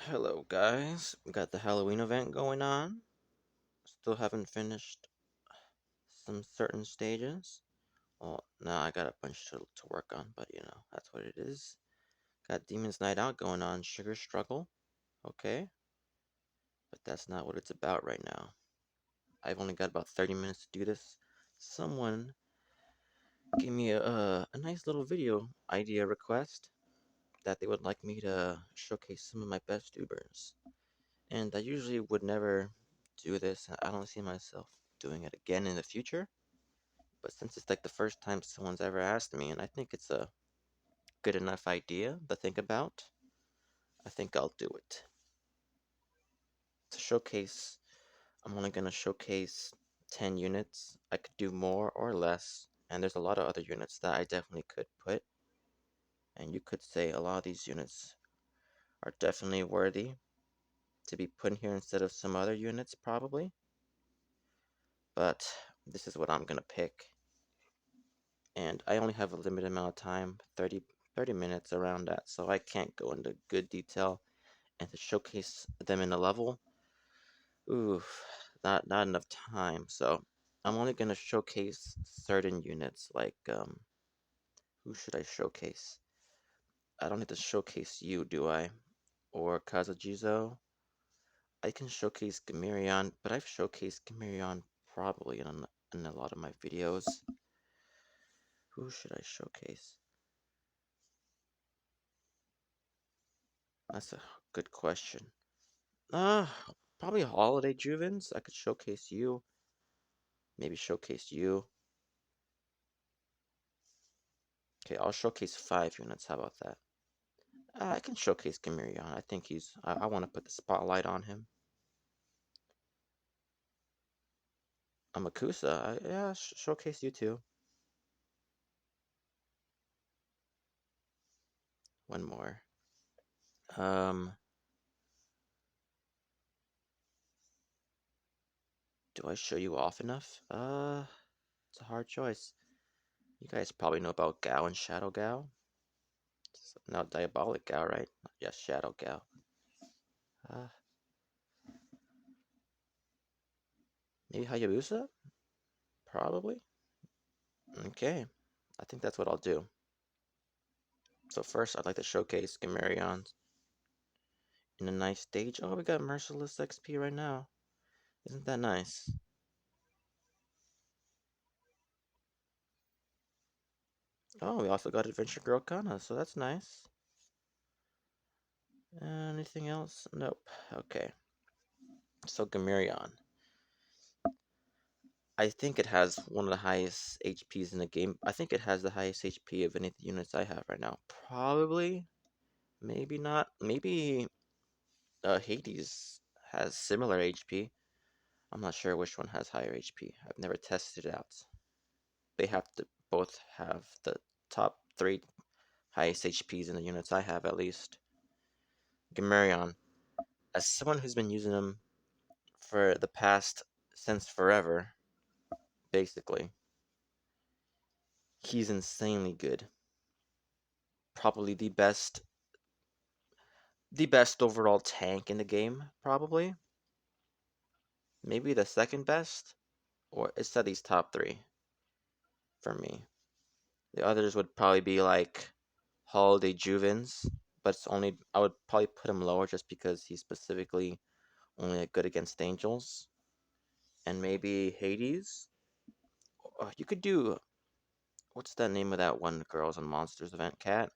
Hello, guys. We got the Halloween event going on. Still haven't finished some certain stages. Well, now I got a bunch to work on, but that's what it is. Got Demon's Night Out going on, Sugar Struggle. Okay, but that's not what it's about right now. I've only got about 30 minutes to do this. Someone gave me a nice little video idea request that they would like me to showcase some of my best Ubers. And I usually would never do this. I don't see myself doing it again in the future. But since it's like the first time someone's ever asked me, and I think it's a good enough idea to think about, I think I'll do it. To showcase, I'm only going to showcase 10 units. I could do more or less, and there's a lot of other units that I definitely could put. And you could say a lot of these units are definitely worthy to be put in here instead of some other units, probably. But this is what I'm going to pick. And I only have a limited amount of time, 30 minutes around that, so I can't go into good detail. And to showcase them in a level, ooh, not enough time. So I'm only gonna showcase certain units, like who should I showcase? I don't need to showcase you, do I? Or Kazujizo? I can showcase Gamirion, but I've showcased Gamirion probably in a lot of my videos. Who should I showcase? That's a good question. Uh, Probably Holiday Juvens. I could showcase you. Maybe showcase you. Okay, I'll showcase 5 units. How about that? I can showcase Gamirion. I think I want to put the spotlight on him. Amakusa. Yeah, showcase you too. One more. Um, do I show you off enough? It's a hard choice. You guys probably know about Gao and Shadow Gao. Now Diabolic Gao, right? Yes, Shadow Gao. Uh, Maybe Hayabusa? Probably. Okay, I think that's what I'll do. So first, I'd like to showcase Gamarion in a nice stage. Oh, we got Merciless XP right now. Isn't that nice? Oh, we also got Adventure Girl Kana, so that's nice. Anything else? Nope. Okay. So Gamarion. I think it has one of the highest HPs in the game. I think it has the highest HP of any of the units I have right now. Probably. Maybe not. Maybe Hades has similar HP. I'm not sure which one has higher HP. I've never tested it out. They have to both have the top 3 highest HPs in the units I have, at least. Gamarion, as someone who's been using him for the past, since forever, basically, he's insanely good. Probably the best overall tank in the game, probably. Maybe the second best, or it's at least top 3 for me. The others would probably be like Holiday Juvens, but it's only I would probably put him lower just because he's specifically only good against angels. And maybe Hades. You could do what's the name of that one Girls and Monsters event? Cat?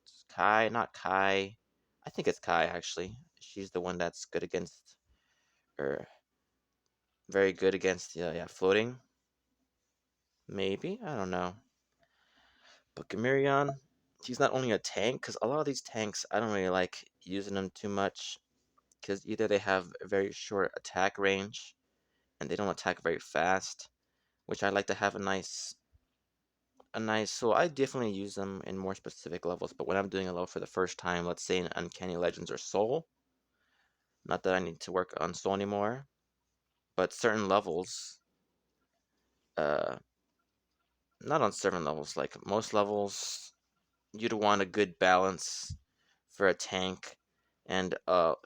It's Kai, not Kai. I think it's Kai actually. She's the one that's good against, or very good against, yeah, floating. Maybe I don't know. But Gamirion, he's not only a tank because a lot of these tanks I don't really like using them too much because either they have a very short attack range and they don't attack very fast, which I like to have a nice. So I definitely use them in more specific levels. But when I'm doing a level for the first time, let's say in Uncanny Legends or Soul, not that I need to work on Soul anymore, but certain levels, uh, not on certain levels, like most levels, you'd want a good balance for a tank And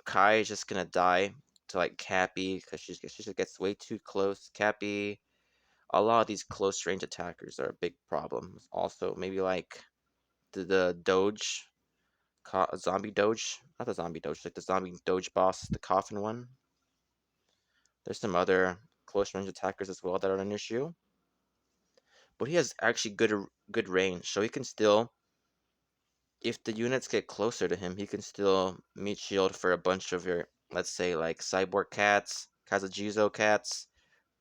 Kai is just gonna die to like Cappy because she just gets way too close. Cappy, a lot of these close range attackers are a big problem. Also, maybe like the Doge, zombie Doge, not the zombie Doge, like the zombie Doge boss, the coffin one. There's some other close range attackers as well that are an issue, but he has actually good range, so he can still, if the units get closer to him, he can still meet shield for a bunch of your, let's say, like cyborg cats, Kazujizo cats,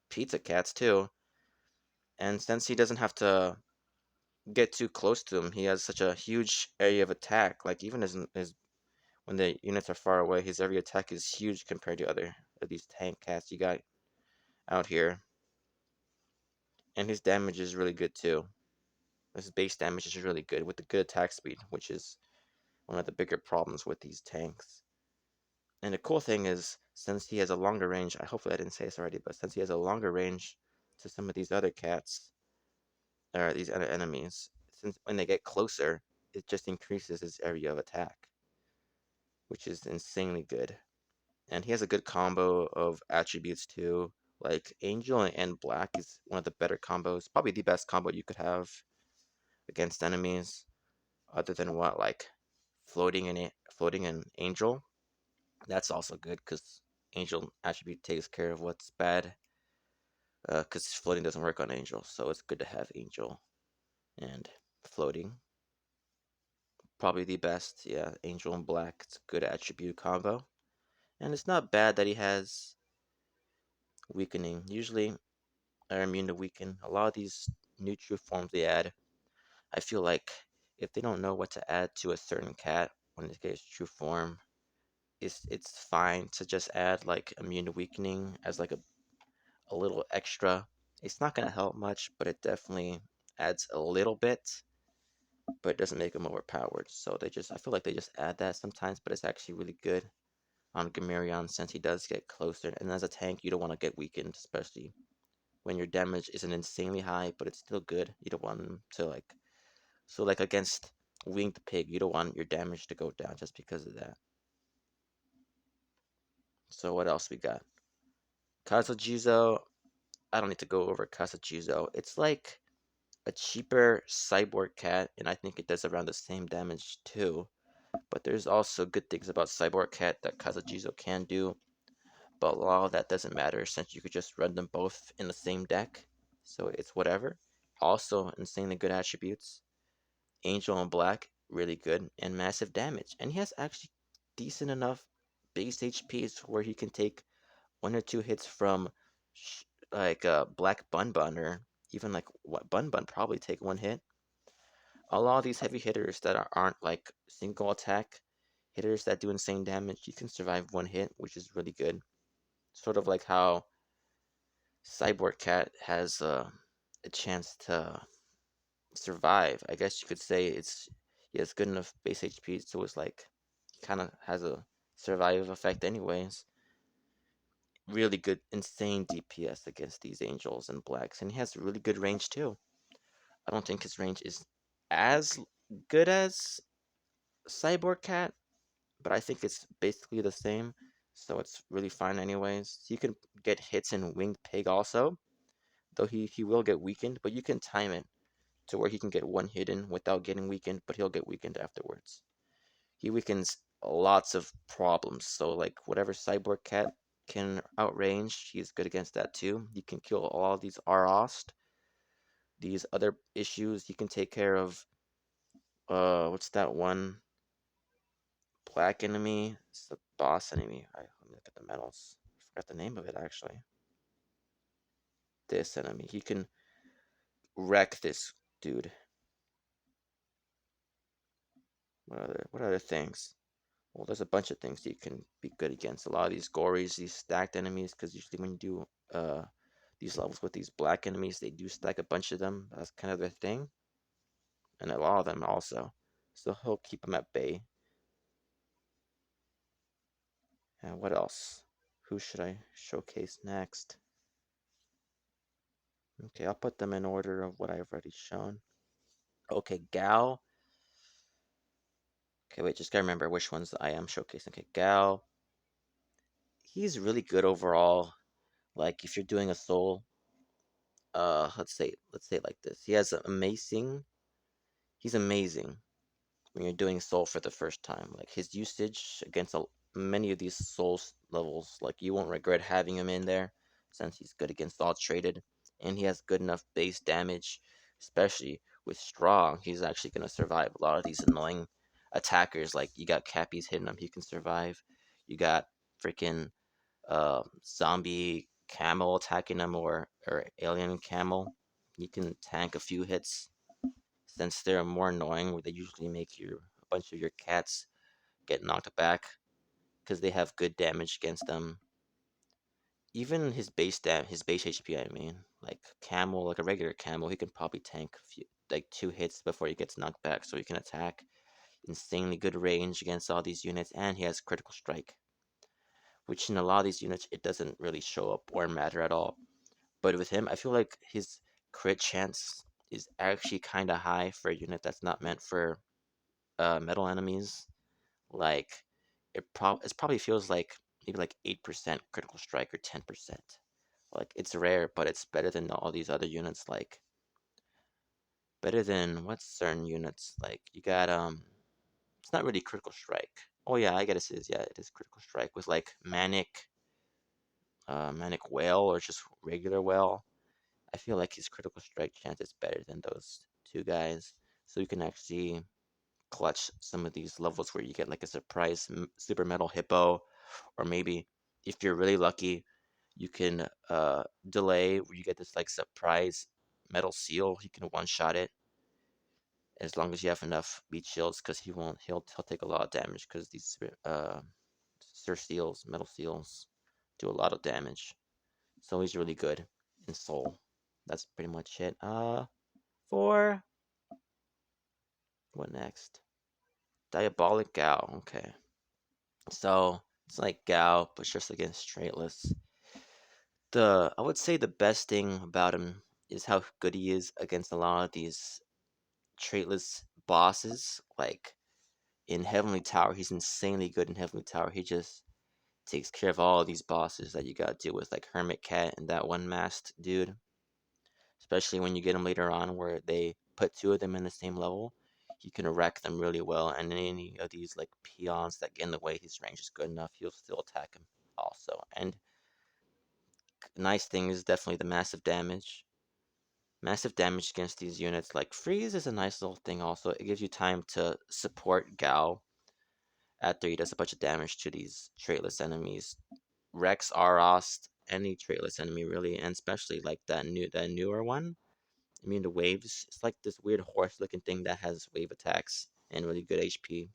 pizza cats too. And since he doesn't have to get too close to him, he has such a huge area of attack. Like even his when the units are far away, his area of attack is huge compared to other of these tank cats you got out here. And his damage is really good too. His base damage is really good with the good attack speed, which is one of the bigger problems with these tanks. And the cool thing is, since he has a longer range, hopefully I didn't say this already, but since he has a longer range to some of these other cats, or these other enemies, since when they get closer, it just increases his area of attack, which is insanely good. And he has a good combo of attributes too. Like Angel and Black is one of the better combos, probably the best combo you could have against enemies, other than what like floating in Angel. That's also good because Angel attribute takes care of what's bad. Because floating doesn't work on Angel, so it's good to have Angel and floating. Probably the best, yeah. Angel and Black, it's a good attribute combo, and it's not bad that he has weakening. Usually, are immune to weaken. A lot of these new true forms they add, I feel like if they don't know what to add to a certain cat when it gets true form, it's fine to just add like immune to weakening as like a little extra. It's not gonna help much, but it definitely adds a little bit, but it doesn't make them overpowered. So I feel like they just add that sometimes, but it's actually really good on Gamerion since he does get closer. And as a tank, you don't want to get weakened, especially when your damage isn't insanely high, but it's still good. You don't want them to like, so like against Winged Pig, you don't want your damage to go down just because of that. So what else we got? Kazujizo, I don't need to go over Kazujizo. It's like a cheaper cyborg cat, and I think it does around the same damage too. But there's also good things about cyborg cat that Kazujizo can do, but a lot of that doesn't matter since you could just run them both in the same deck, so it's whatever. Also, insanely good attributes. Angel and Black, really good, and massive damage. And he has actually decent enough base HPs where he can take one or two hits from like Black Bun Bun, or even like what Bun Bun probably take one hit. A lot of these heavy hitters that aren't like single attack hitters that do insane damage, you can survive one hit, which is really good. Sort of like how Cyborg Cat has a chance to survive. I guess you could say he has good enough base HP, so it's like he kind of has a survive effect, anyways. Really good, insane DPS against these angels and blacks, and he has really good range too. I don't think his range is as good as Cyborg Cat, but I think it's basically the same, so it's really fine anyways. You can get hits in Winged Pig also, though he will get weakened, but you can time it to where he can get one hit in without getting weakened, but he'll get weakened afterwards. He weakens lots of problems, so like whatever Cyborg Cat can outrange, he's good against that too. He can kill all these Arost, these other issues. He can take care of what's that one black enemy? It's the boss enemy. Let me look at the medals. I forgot the name of it actually. This enemy. He can wreck this dude. What other things? Well, there's a bunch of things you can be good against. A lot of these gories, these stacked enemies, because usually when you do these levels with these black enemies, they do stack a bunch of them. That's kind of their thing, and a lot of them also. So he'll keep them at bay. And what else? Who should I showcase next? Okay, I'll put them in order of what I've already shown. Okay, Gal. Okay, wait, just gotta remember which ones I am showcasing. Okay, Gal, he's really good overall. Like if you're doing a soul, let's say it like this. He has amazing. He's amazing when you're doing soul for the first time. Like his usage against many of these souls levels, like you won't regret having him in there since he's good against all traded, and he has good enough base damage, especially with strong. He's actually gonna survive a lot of these annoying attackers. Like you got Cappies hitting him, he can survive. You got freaking zombie camel attacking him or alien camel. You can tank a few hits since they're more annoying, where they usually make a bunch of your cats get knocked back because they have good damage against them. Even his base HP, I mean, like camel, like a regular camel, he can probably tank like 2 hits before he gets knocked back, so he can attack insanely good range against all these units, and he has critical strike, which in a lot of these units it doesn't really show up or matter at all. But with him, I feel like his crit chance is actually kind of high for a unit that's not meant for metal enemies. Like it probably feels like maybe like 8% critical strike or 10%. Like it's rare, but it's better than all these other units. Like better than what's certain units. Like you got it's not really critical strike. Oh yeah, I guess it is. Yeah, it is critical strike with like manic whale or just regular whale. I feel like his critical strike chance is better than those two guys. So you can actually clutch some of these levels where you get like a surprise super metal hippo, or maybe if you're really lucky, you can delay where you get this like surprise metal seal. You can one shot it as long as you have enough beat shields, because he'll take a lot of damage because these sir seals, metal seals, do a lot of damage. So he's really good in soul. That's pretty much it. For what next? Diabolic Gal. Okay. So it's like Gal, but just against straightless. I would say the best thing about him is how good he is against a lot of these traitless bosses. Like in Heavenly Tower, he's insanely good in Heavenly Tower. He just takes care of all of these bosses that you gotta deal with, like Hermit Cat and that one masked dude. Especially when you get them later on, where they put two of them in the same level, he can wreck them really well. And any of these like peons that get in the way, his range is good enough. He'll still attack him also. And nice thing is definitely the massive damage. Massive damage against these units. Like freeze is a nice little thing also. It gives you time to support Gal after he does a bunch of damage to these traitless enemies. Rex, Arost, any traitless enemy really, and especially like that newer one, immune to waves. It's like this weird horse-looking thing that has wave attacks and really good HP.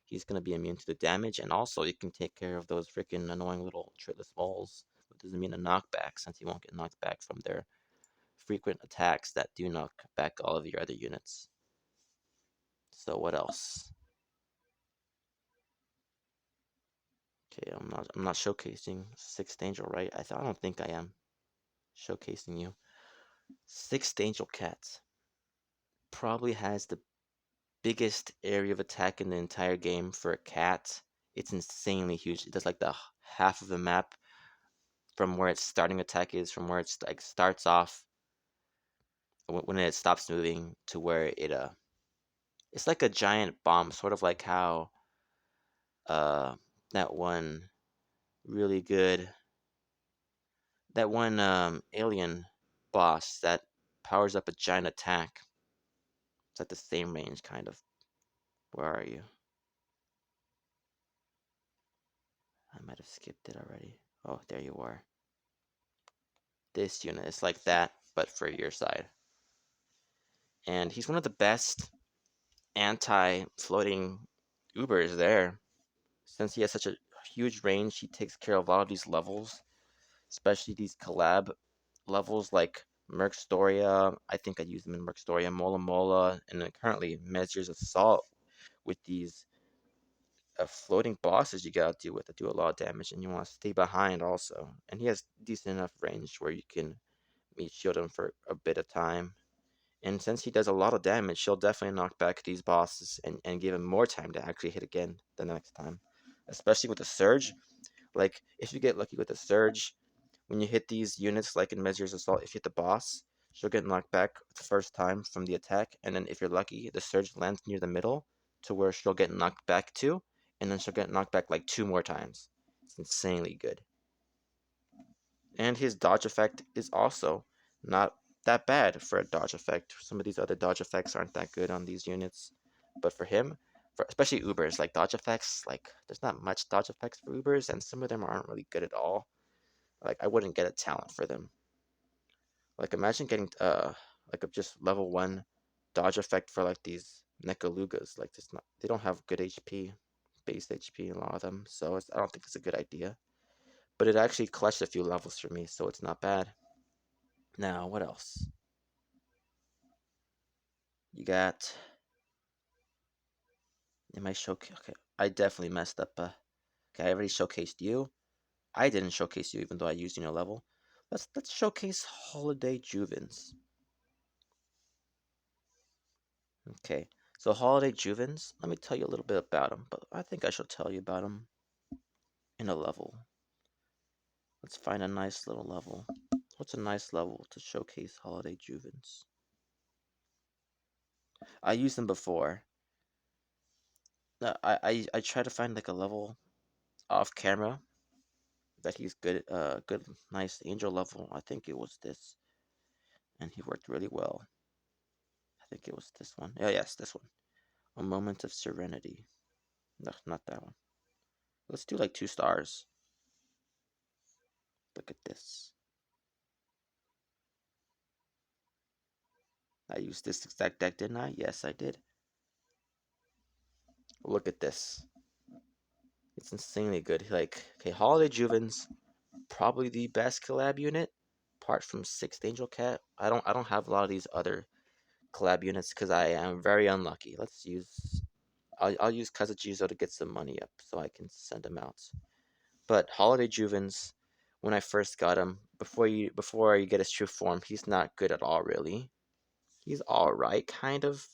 He's gonna be immune to the damage, and also you can take care of those freaking annoying little tritless moles, which doesn't mean a knockback, since he won't get knocked back from their frequent attacks that do knock back all of your other units. So what else? Okay, I'm not showcasing Sixth Angel, right? I don't think I am showcasing you. Sixth Angel Cat probably has the biggest area of attack in the entire game for a cat. It's insanely huge. It does like the half of the map from where its starting attack is, from where it's like starts off when it stops moving to where it's like a giant bomb, sort of like how uh that one really good that one alien boss that powers up a giant attack. It's at the same range kind of. Where are you? I might have skipped it already. Oh, there you are. This unit is like that, but for your side. And he's one of the best anti-floating Ubers there. Since he has such a huge range, he takes care of a lot of these levels, especially these collab levels like Mercstoria. I think I use them in Mercstoria, Mola Mola, and then currently Mezier's Assault with these floating bosses you gotta deal with that do a lot of damage, and you want to stay behind also. And he has decent enough range where you can meat shield him for a bit of time And since he does a lot of damage, she'll definitely knock back these bosses and give him more time to actually hit again the next time. Especially with the Surge. Like, if you get lucky with the Surge, when you hit these units, like in Mezier's Assault, if you hit the boss, she'll get knocked back the first time from the attack, and then if you're lucky, the Surge lands near the middle to where she'll get knocked back to, and then she'll get knocked back like 2 more times. It's insanely good. And his dodge effect is also not that bad for a dodge effect. Some of these other dodge effects aren't that good on these units, but for him, for especially Ubers, like dodge effects, like there's not much dodge effects for Ubers, and some of them aren't really good at all. Like I wouldn't get a talent for them. Like imagine getting like a just level 1 dodge effect for like these Nekalugas. Like this not they don't have good HP, base HP in a lot of them, so I don't think it's a good idea. But it actually clutched a few levels for me, so it's not bad. Now, what else? You got. Am I showcase? Okay, I definitely messed up. Okay, I already showcased you. I didn't showcase you, even though I used your level. Let's showcase Holiday Juvens. Okay, so Holiday Juvens. Let me tell you a little bit about them, but I think I should tell you about them in a level. Let's find a nice little level. What's a nice level to showcase Holiday Juvens? I used them before. I try to find like a level off camera that he's good, good, nice angel level. I think it was this, and he worked really well. I think it was this one. Oh yes, this one. A moment of serenity. No, not that one. Let's do like 2 stars. Look at this. I used this exact deck, didn't I? Yes, I did. Look at this. It's insanely good. Like, okay, Holiday Juvens, probably the best collab unit, apart from Sixth Angel Cat. I don't have a lot of these other collab units because I am very unlucky. Let's use I'll use Kazuchizo to get some money up so I can send him out. But Holiday Juvens, when I first got him, before you get his true form, he's not good at all really. He's alright kind of.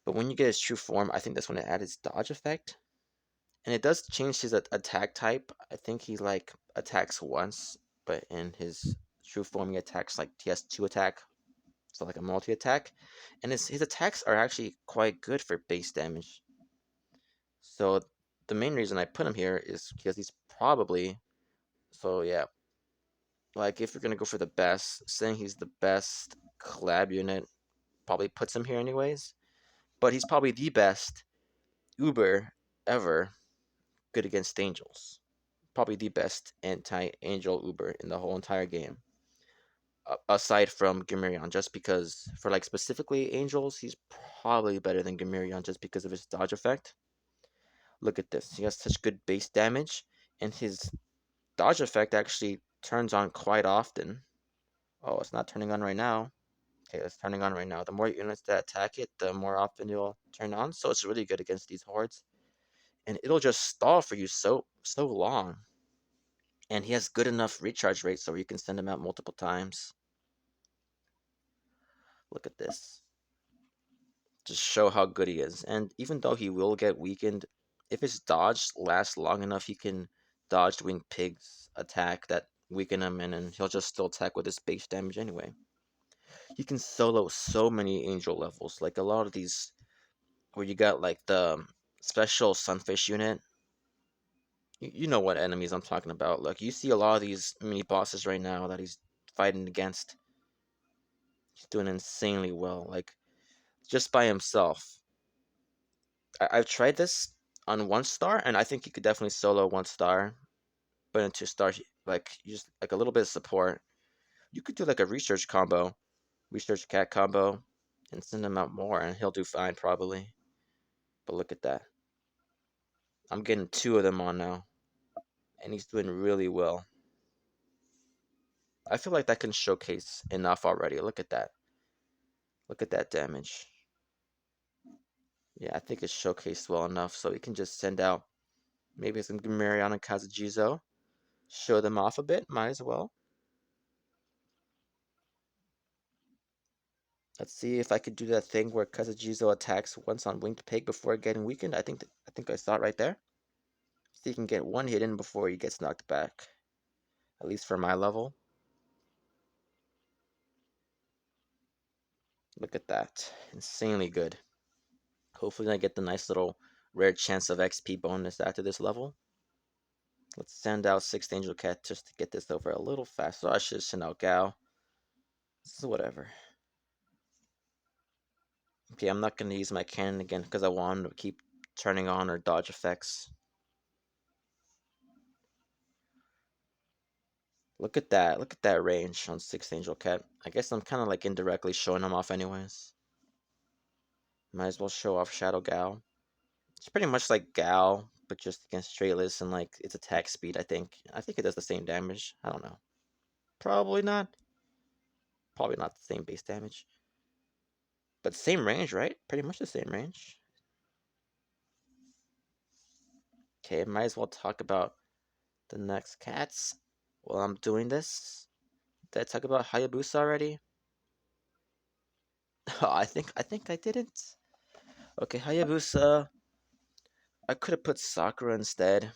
But when you get his true form, I think that's when it adds his dodge effect. And it does change his attack type. I think he like attacks once, but in his true form he attacks like he has 2 attack, so like a multi attack. And his attacks are actually quite good for base damage. So the main reason I put him here is because he's probably so yeah. Like if you're gonna go for the best, saying he's the best collab unit probably puts him here anyways. But he's probably the best Uber ever good against angels. Probably the best anti-angel Uber in the whole entire game. Aside from Gamirion, just because for like specifically angels, he's probably better than Gamirion just because of his dodge effect. Look at this. He has such good base damage, and his dodge effect actually turns on quite often. Oh, it's not turning on right now. Okay, it's turning on right now. The more units that attack it, the more often it'll turn on. So it's really good against these hordes. And it'll just stall for you so long. And he has good enough recharge rate so you can send him out multiple times. Look at this. Just show how good he is. And even though he will get weakened, if his dodge lasts long enough, he can dodge Winged Pig's attack that weaken him, and then he'll just still attack with his base damage anyway. He can solo so many angel levels. Like a lot of these, where you got like the special Sunfish unit. You know what enemies I'm talking about. Like you see a lot of these mini bosses right now that he's fighting against. He's doing insanely well. Like just by himself. I've tried this on 1 star, and I think you could definitely solo 1 star, but in 2 stars, like you just like a little bit of support. You could do like a research combo, research cat combo, and send him out more, and he'll do fine probably. But look at that. I'm getting 2 of them on now, and he's doing really well. I feel like that can showcase enough already. Look at that. Look at that damage. Yeah, I think it's showcased well enough, so we can just send out maybe some Mariana Kazujizo, show them off a bit. Might as well. Let's see if I could do that thing where Kazujizo attacks once on Winged Pig before getting weakened. I think I saw it right there. So you can get one hit in before he gets knocked back. At least for my level. Look at that. Insanely good. Hopefully I get the nice little rare chance of XP bonus after this level. Let's send out 6th Angel Cat just to get this over a little faster. I should send out Gao. This is whatever. Okay, I'm not going to use my cannon again because I want to keep turning on or dodge effects. Look at that. Look at that range on 6th Angel Cat. I guess I'm kind of like indirectly showing him off anyways. Might as well show off Shadow Gao. It's pretty much like Gao, but just against Straightless and like its attack speed, I think. I think it does the same damage. I don't know. Probably not. Probably not the same base damage. But same range, right? Pretty much the same range. Okay, might as well talk about the next cats while I'm doing this. Did I talk about Hayabusa already? Oh, I think I didn't. Okay, Hayabusa. I could have put Sakura instead,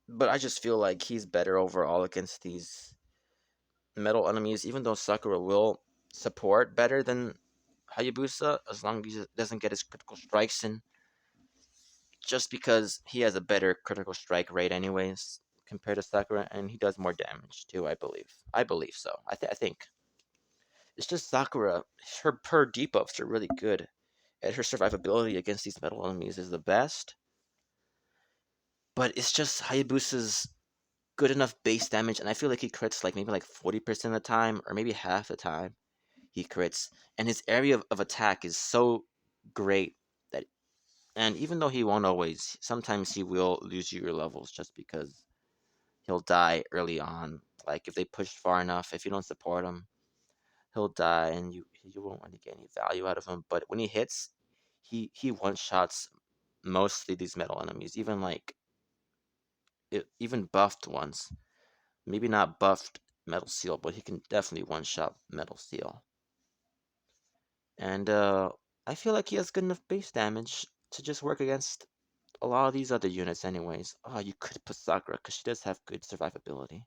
but I just feel like he's better overall against these metal enemies, even though Sakura will support better than Hayabusa as long as he doesn't get his critical strikes in. Just because he has a better critical strike rate, anyways, compared to Sakura, and he does more damage too. I believe. I believe so. I think it's just Sakura. Her debuffs are really good, and her survivability against these metal enemies is the best. But it's just Hayabusa's good enough base damage, and I feel like he crits like maybe like 40% of the time, or maybe half the time he crits, and his area of attack is so great that, and even though he won't always, sometimes he will lose you your levels just because he'll die early on. Like if they push far enough, if you don't support him, he'll die, and you won't really get any value out of him. But when he hits, he one shots mostly these metal enemies, even like even buffed ones. Maybe not buffed Metal Seal, but he can definitely one shot Metal Seal. And I feel like he has good enough base damage to just work against a lot of these other units anyways. Oh, you could put Sakura because she does have good survivability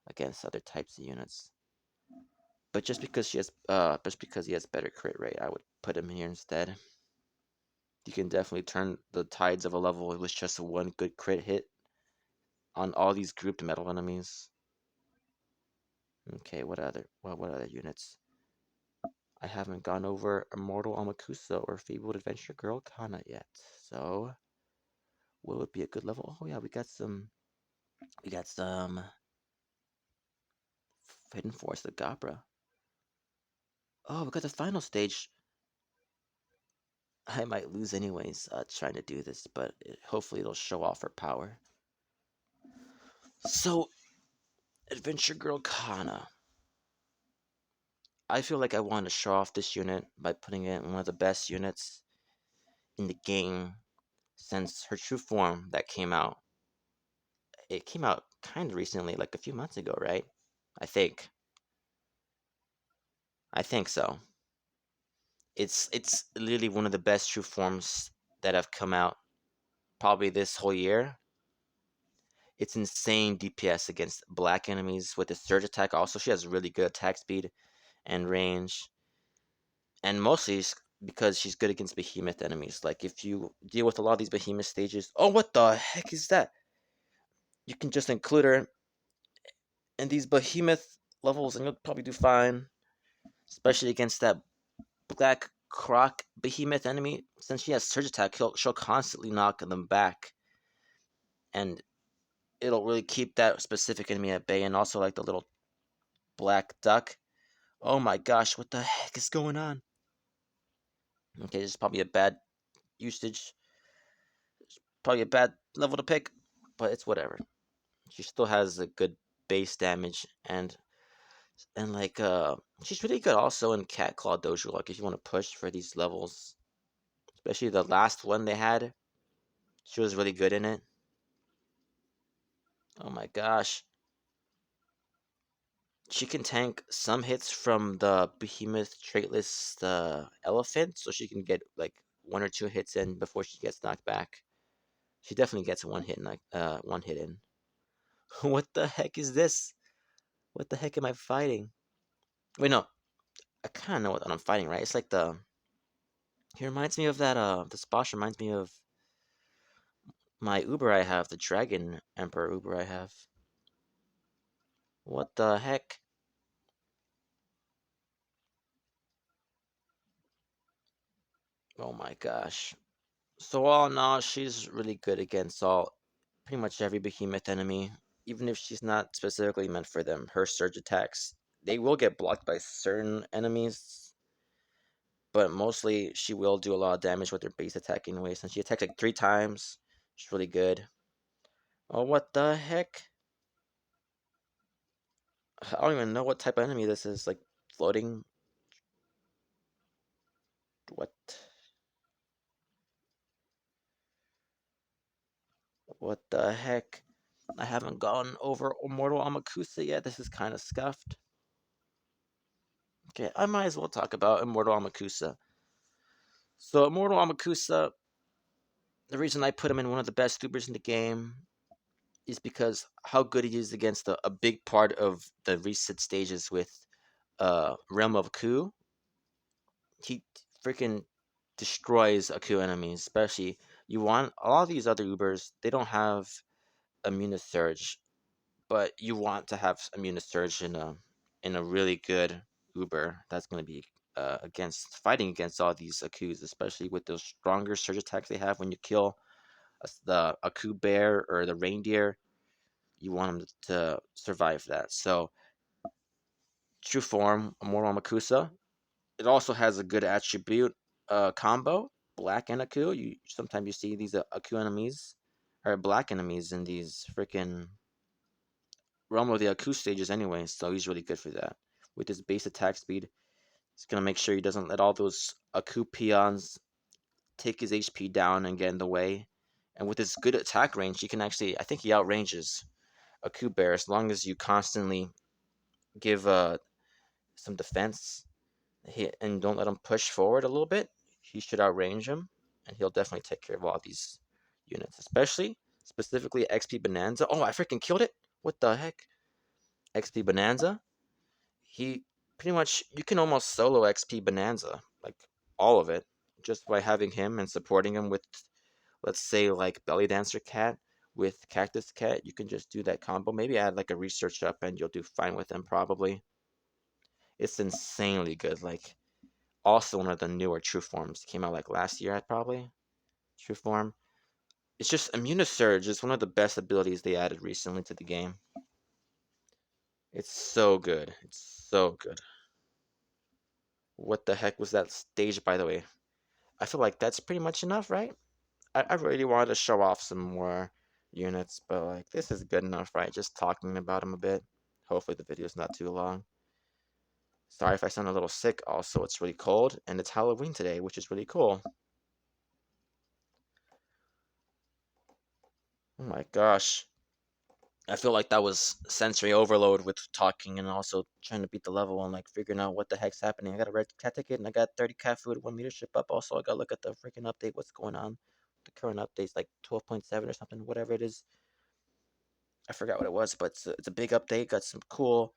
against other types of units. But just because he has better crit rate, I would put him here instead. You can definitely turn the tides of a level with just one good crit hit on all these grouped metal enemies. Okay, what other units? I haven't gone over Immortal Amakusa or Fabled Adventure Girl Kana yet. So what would be a good level? Oh yeah, we got some Hidden Forest of Gabra. Oh, we got the final stage. I might lose anyways trying to do this, but hopefully it'll show off her power. So, Adventure Girl Kana. I feel like I want to show off this unit by putting it in one of the best units in the game since her true form that came out. It came out kind of recently, like a few months ago, right? I think. I think so. It's literally one of the best true forms that have come out probably this whole year. It's insane DPS against black enemies with the surge attack. Also, she has really good attack speed and range, and mostly because she's good against behemoth enemies. Like if you deal with a lot of these behemoth stages, oh what the heck is that? You can just include her in these behemoth levels, and you'll probably do fine, especially against that black croc behemoth enemy. Since she has surge attack, she'll constantly knock them back, and it'll really keep that specific enemy at bay. And also like the little black duck. Oh my gosh, what the heck is going on? Okay, this is probably a bad usage, probably a bad level to pick, but it's whatever. She still has a good base damage, and like she's really good also in Cat Claw Dojo. Like if you want to push for these levels, especially the last one they had, she was really good in it. Oh my gosh. She can tank some hits from the behemoth traitless elephant, so she can get like one or two hits in before she gets knocked back. She definitely gets one hit in. What the heck is this? What the heck am I fighting? Wait, no, I kind of know what I'm fighting, right? It's like the. He reminds me of that. This boss reminds me of my Uber I have, the Dragon Emperor Uber I have. What the heck? Oh my gosh. So all in all, she's really good against all pretty much every behemoth enemy, even if she's not specifically meant for them. Her surge attacks, they will get blocked by certain enemies, but mostly she will do a lot of damage with her base attack anyway. Since she attacks like 3 times, she's really good. Oh, what the heck? I don't even know what type of enemy this is. Like floating. What? What the heck? I haven't gone over Immortal Amakusa yet. This is kind of scuffed. Okay, I might as well talk about Immortal Amakusa. So, Immortal Amakusa, the reason I put him in one of the best supers in the game is because how good he is against a big part of the reset stages with Realm of Ku. He freaking destroys Aku enemies, especially you want a lot of these other Ubers, they don't have Immunus Surge, but you want to have Immunus Surge in a really good Uber that's going to be against fighting against all these Akus, especially with those stronger surge attacks they have when you kill the Aku bear or the reindeer. You want them to survive that. So true form, Immortal Makusa. It also has a good attribute combo, black and Aku. You sometimes you see these Aku enemies or black enemies in these freaking realm of the Aku stages anyway. So he's really good for that. With his base attack speed, he's gonna make sure he doesn't let all those Aku peons take his HP down and get in the way. And with his good attack range, he can actually, I think he outranges a Coup Bear as long as you constantly give some defense and don't let him push forward a little bit. He should outrange him, and he'll definitely take care of all these units, especially specifically XP Bonanza. Oh, I freaking killed it! What the heck? XP Bonanza. He pretty much you can almost solo XP Bonanza, like all of it, just by having him and supporting him with, let's say, like Belly Dancer Cat with Cactus Cat. You can just do that combo. Maybe add like a research up, and you'll do fine with him probably. It's insanely good. Like also one of the newer True Forms came out like last year, probably. True Form. It's just Immunisurge is one of the best abilities they added recently to the game. It's so good. It's so good. What the heck was that stage, by the way? I feel like that's pretty much enough, right? I really wanted to show off some more units, but like this is good enough, right? Just talking about them a bit. Hopefully the video's not too long. Sorry if I sound a little sick. Also, it's really cold, and it's Halloween today, which is really cool. Oh my gosh. I feel like that was sensory overload with talking and also trying to beat the level and like figuring out what the heck's happening. I got a red cat ticket and I got 30 cat food, 1 leadership up. Also, I gotta look at the freaking update, what's going on. The current update's like 12.7 or something, whatever it is. I forgot what it was, but it's a big update. Got some cool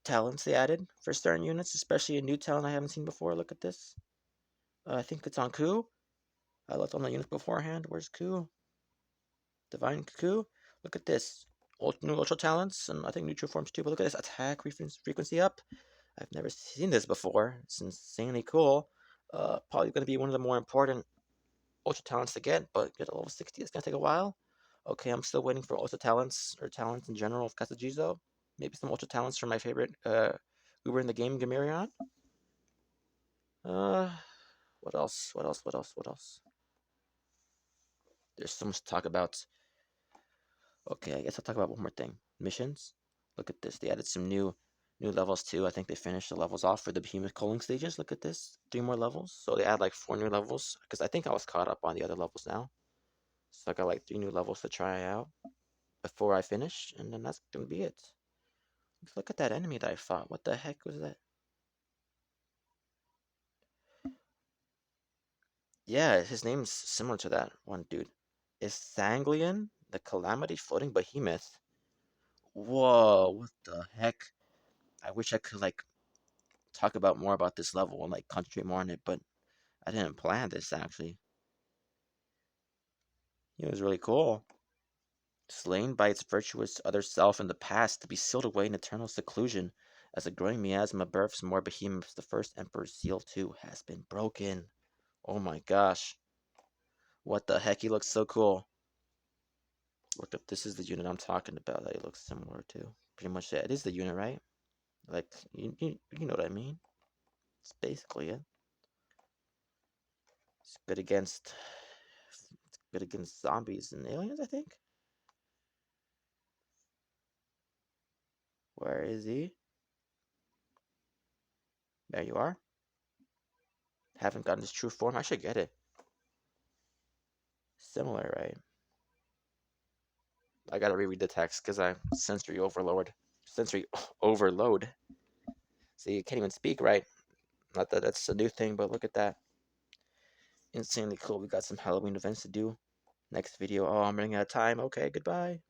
talents they added for certain units, especially a new talent I haven't seen before. Look at this. I think it's on Ku. I looked on the units beforehand. Where's Ku? Divine Ku. Look at this. New ultra talents, and I think neutral forms too. But look at this attack frequency up. I've never seen this before. It's insanely cool. Probably going to be one of the more important ultra talents to get a level 60. It's going to take a while. Okay, I'm still waiting for ultra talents or talents in general of Kazujizo. Maybe some ultra talents from my favorite Uber in the game, Gamirion. Uh, what else? What else? What else? What else? There's so much to talk about. Okay, I guess I'll talk about one more thing. Missions. Look at this. They added some new levels too. I think they finished the levels off for the behemoth culling stages. Look at this. 3 more levels. So they add like 4 new levels. Because I think I was caught up on the other levels now. So I got like 3 new levels to try out before I finish, and then that's gonna be it. Look at that enemy that I fought. What the heck was that? Yeah, his name's similar to that one dude. Is Sanglian the Calamity Floating Behemoth? Whoa, what the heck? I wish I could like talk about more about this level and like concentrate more on it, but I didn't plan this actually. It was really cool. Slain by its virtuous other self in the past to be sealed away in eternal seclusion. As a growing miasma births more behemoths, the first Emperor's seal too has been broken. Oh my gosh. What the heck? He looks so cool. Look up, this is the unit I'm talking about that he looks similar to. Pretty much, yeah, it is the unit, right? Like, you know what I mean? It's basically it. It's good against zombies and aliens, I think. Where is he? There you are. Haven't gotten his true form. I should get it. Similar, right? I gotta reread the text because I sensory overload. Sensory overload. See, you can't even speak right. Not that that's a new thing, but look at that. Insanely cool. We got some Halloween events to do. Next video. Oh, I'm running out of time. Okay, goodbye.